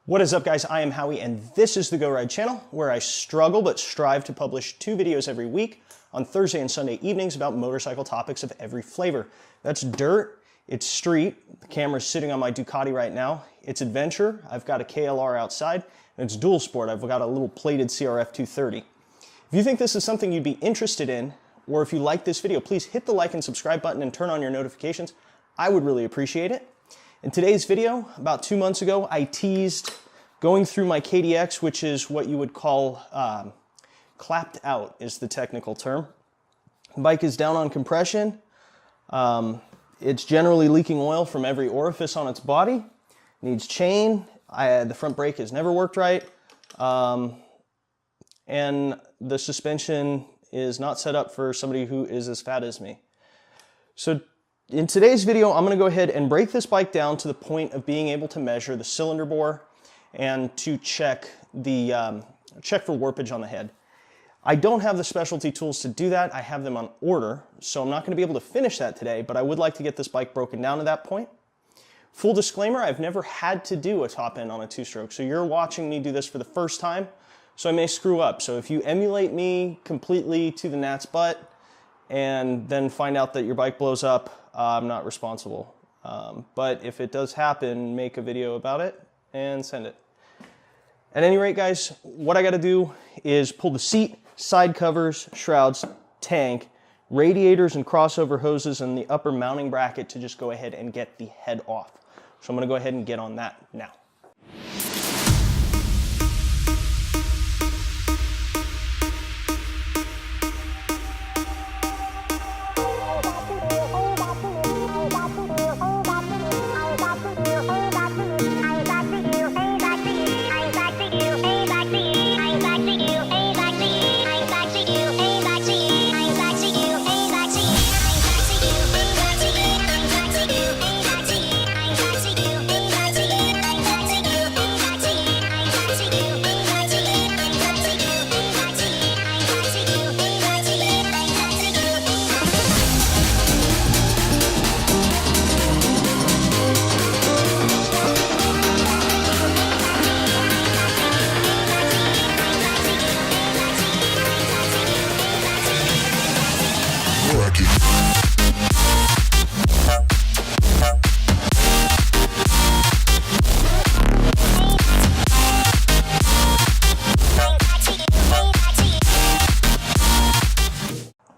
What is up, guys? I am Howie, and this is the Go Ride channel, where I struggle but strive to publish 2 videos every week on Thursday and Sunday evenings about motorcycle topics of every flavor. That's dirt, it's street, the camera's sitting on my Ducati right now, it's adventure, I've got a KLR outside, and it's dual sport, I've got a little plated CRF 230. If you think this is something you'd be interested in, or if you like this video, please hit the like and subscribe button and turn on your notifications. I would really appreciate it. In today's video, about 2 months ago, I teased going through my KDX, which is what you would call clapped out is the technical term. The bike is down on compression. It's generally leaking oil from every orifice on its body. Needs chain. The front brake has never worked right. And the suspension is not set up for somebody who is as fat as me. So in today's video, I'm going to go ahead and break this bike down to the point of being able to measure the cylinder bore and to check check for warpage on the head. I don't have the specialty tools to do that. I have them on order, so I'm not going to be able to finish that today, but I would like to get this bike broken down to that point. Full disclaimer, I've never had to do a top end on a two-stroke, so you're watching me do this for the first time, so I may screw up. So if you emulate me completely to the gnat's butt and then find out that your bike blows up, I'm not responsible. But if it does happen, make a video about it and send it. At any rate, guys, what I got to do is pull the seat, side covers, shrouds, tank, radiators and crossover hoses, and the upper mounting bracket to just go ahead and get the head off. So I'm going to go ahead and get on that now.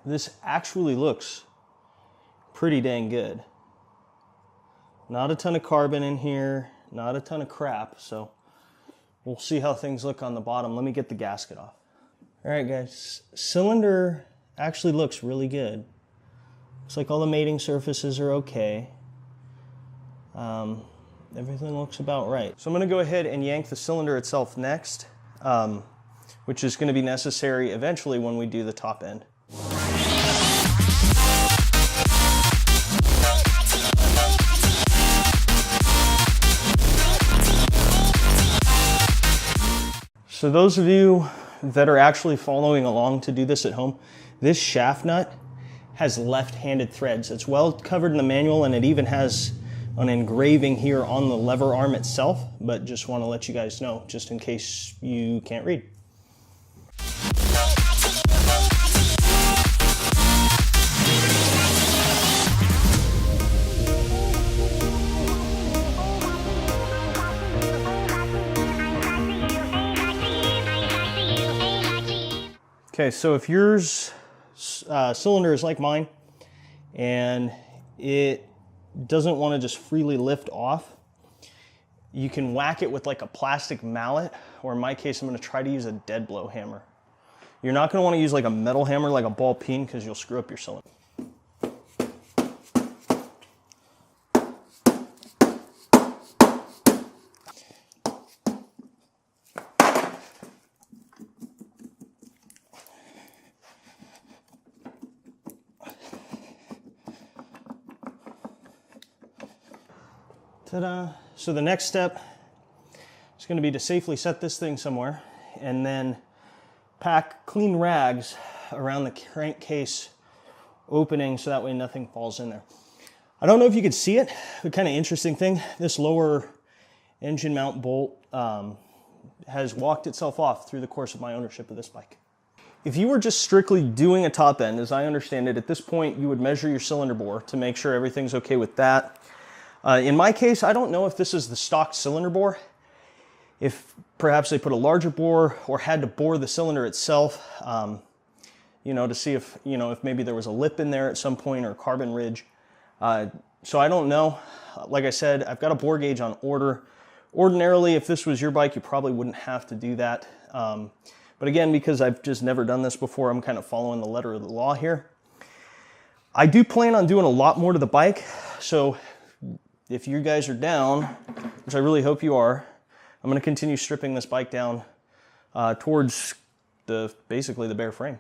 This actually looks pretty dang good. Not a ton of carbon in here, not a ton of crap, so we'll see how things look on the bottom. Let me get the gasket off. All right, guys, cylinder actually looks really good. Looks like all the mating surfaces are okay. Everything looks about right. So I'm gonna go ahead and yank the cylinder itself next, which is gonna be necessary eventually when we do the top end. So those of you that are actually following along to do this at home, this shaft nut has left-handed threads. It's well covered in the manual, and it even has an engraving here on the lever arm itself, but just want to let you guys know, just in case you can't read. Okay, so if yours cylinder is like mine and it doesn't want to just freely lift off, you can whack it with like a plastic mallet, or in my case, I'm going to try to use a dead blow hammer. You're not going to want to use like a metal hammer like a ball peen, because you'll screw up your cylinder. Ta-da! So the next step is going to be to safely set this thing somewhere and then pack clean rags around the crankcase opening so that way nothing falls in there. I don't know if you could see it, but kind of interesting thing, this lower engine mount bolt has walked itself off through the course of my ownership of this bike. If you were just strictly doing a top end, as I understand it, at this point you would measure your cylinder bore to make sure everything's okay with that. In my case, I don't know if this is the stock cylinder bore, if perhaps they put a larger bore or had to bore the cylinder itself, you know, to see if, you know, if maybe there was a lip in there at some point or a carbon ridge. So I don't know. Like I said, I've got a bore gauge on order. Ordinarily, if this was your bike, you probably wouldn't have to do that. But again, because I've just never done this before, I'm kind of following the letter of the law here. I do plan on doing a lot more to the bike. So if you guys are down, which I really hope you are, I'm going to continue stripping this bike down towards basically the bare frame.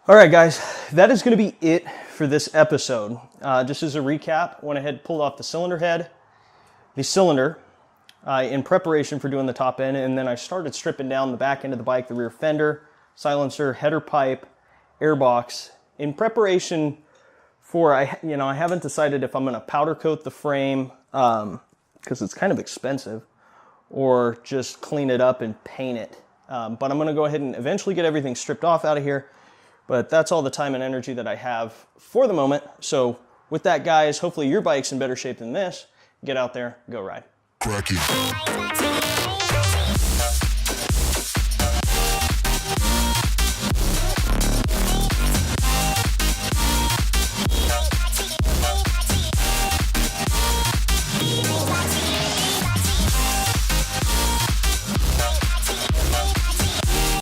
All right, guys, that is going to be it for this episode. Just as a recap, went ahead, pulled off the cylinder head, the cylinder, in preparation for doing the top end, and then I started stripping down the back end of the bike, the rear fender, silencer, header pipe, airbox, in preparation for, I haven't decided if I'm going to powder coat the frame, because it's kind of expensive, or just clean it up and paint it. But I'm going to go ahead and eventually get everything stripped off out of here. But that's all the time and energy that I have for the moment. So with that, guys, hopefully your bike's in better shape than this. Get out there, go ride. Cracky.